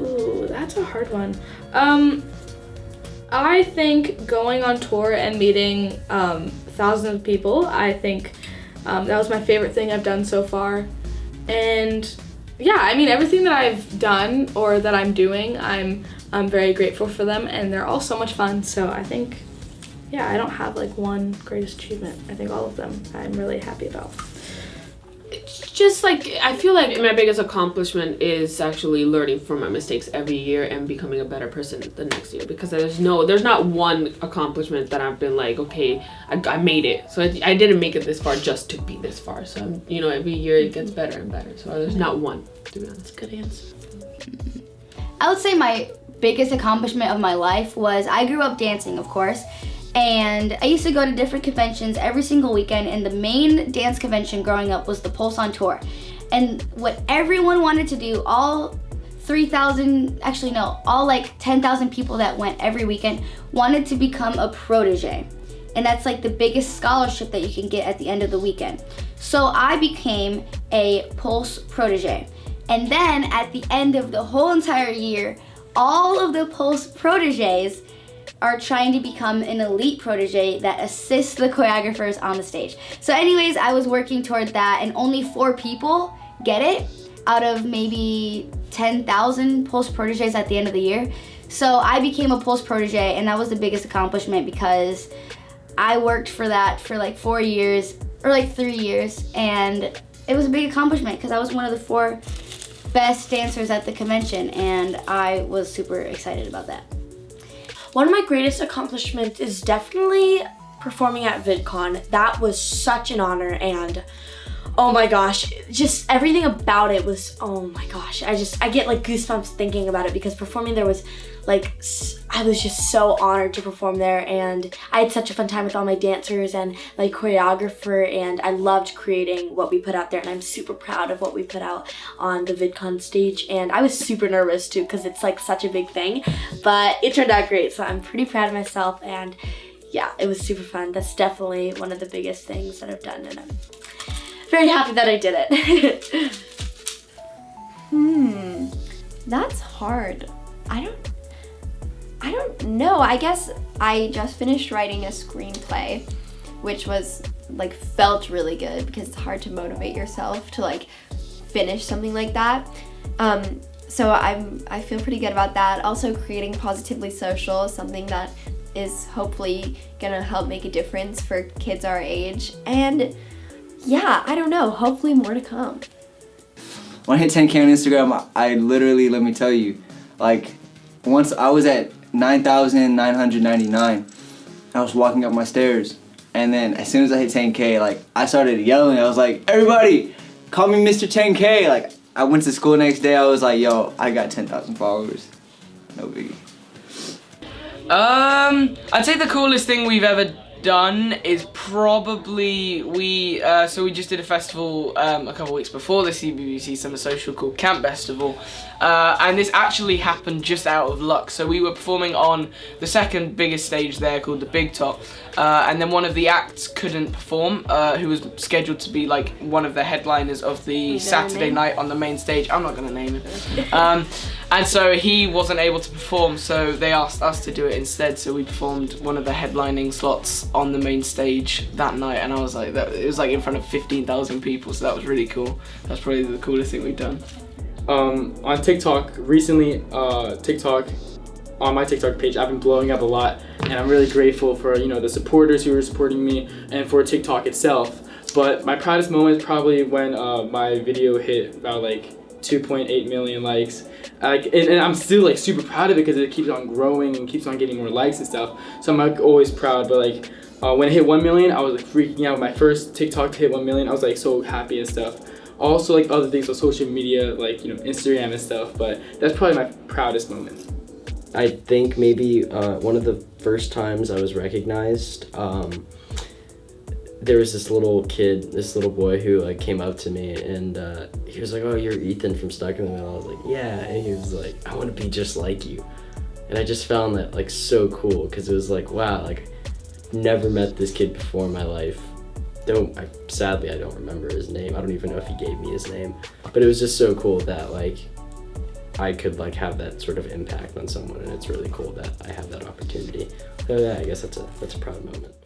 Ooh, that's a hard one. I think going on tour and meeting thousands of people, I think that was my favorite thing I've done so far. And yeah, I mean, everything that I've done or that I'm doing, I'm very grateful for them, and they're all so much fun. So I think, yeah, I don't have like one greatest achievement. I think all of them I'm really happy about. It's just like, I feel like my biggest accomplishment is actually learning from my mistakes every year and becoming a better person the next year, because there's not one accomplishment that I've been like, okay, I made it. So I didn't make it this far just to be this far. So every year it gets better and better. So there's not one, to be honest. Good answer. I would say my biggest accomplishment of my life was I grew up dancing, of course. And I used to go to different conventions every single weekend, and the main dance convention growing up was the Pulse on Tour. And what everyone wanted to do, all 10,000 people that went every weekend wanted to become a protege. And that's like the biggest scholarship that you can get at the end of the weekend. So I became a Pulse protege. And then at the end of the whole entire year, all of the Pulse proteges are trying to become an elite protege that assists the choreographers on the stage. So anyways, I was working toward that, and only 4 people get it out of maybe 10,000 Pulse proteges at the end of the year. So I became a Pulse protege, and that was the biggest accomplishment because I worked for that for like 4 years, or like 3 years, and it was a big accomplishment because I was one of the 4 best dancers at the convention, and I was super excited about that. One of my greatest accomplishments is definitely performing at VidCon. That was such an honor, and oh my gosh, just everything about it was, oh my gosh. I get like goosebumps thinking about it, because performing there was like, I was just so honored to perform there, and I had such a fun time with all my dancers and my choreographer, and I loved creating what we put out there, and I'm super proud of what we put out on the VidCon stage. And I was super nervous too, because it's like such a big thing, but it turned out great, so I'm pretty proud of myself, and yeah, it was super fun. That's definitely one of the biggest things that I've done, and I'm very happy that I did it. That's hard. I don't know. I guess I just finished writing a screenplay, which was like felt really good, because it's hard to motivate yourself to like finish something like that. So I feel pretty good about that. Also, creating Positively Social is something that is hopefully gonna help make a difference for kids our age. And yeah, I don't know, hopefully more to come. When I hit 10K on Instagram, I literally, let me tell you, like, once I was at 9,999, I was walking up my stairs, and then as soon as I hit 10K, like, I started yelling. I was like, everybody, call me Mr. 10K. Like, I went to school the next day, I was like, yo, I got 10,000 followers. No biggie. I'd say the coolest thing we've ever done is probably we just did a festival a couple weeks before the CBBC Summer Social called Camp Festival, and this actually happened just out of luck. So we were performing on the second biggest stage there called the Big Top, and then one of the acts couldn't perform, who was scheduled to be like one of the headliners of the Saturday night on the main stage. I'm not gonna name it. And so he wasn't able to perform, so they asked us to do it instead. So we performed one of the headlining slots on the main stage that night, and I was like, it was like in front of 15,000 people, so that was really cool. That's probably the coolest thing we've done. On TikTok, recently, on my TikTok page, I've been blowing up a lot, and I'm really grateful for, the supporters who are supporting me, and for TikTok itself. But my proudest moment is probably when my video hit about like 2.8 million likes. And I'm still like super proud of it, because it keeps on growing and keeps on getting more likes and stuff. So I'm like always proud. But like when it hit 1 million, I was like freaking out. My first TikTok to hit 1 million, I was like so happy and stuff. Also like other things on social media, like Instagram and stuff. But that's probably my proudest moment. I think maybe one of the first times I was recognized, there was this little boy who like came up to me, and he was like, "Oh, you're Ethan from Stuck in the Middle." I was like, "Yeah," and he was like, "I want to be just like you," and I just found that like so cool, because it was like, wow, like never met this kid before in my life. Sadly, I don't remember his name. I don't even know if he gave me his name, but it was just so cool that like I could like have that sort of impact on someone, and it's really cool that I have that opportunity. So yeah, I guess that's a proud moment.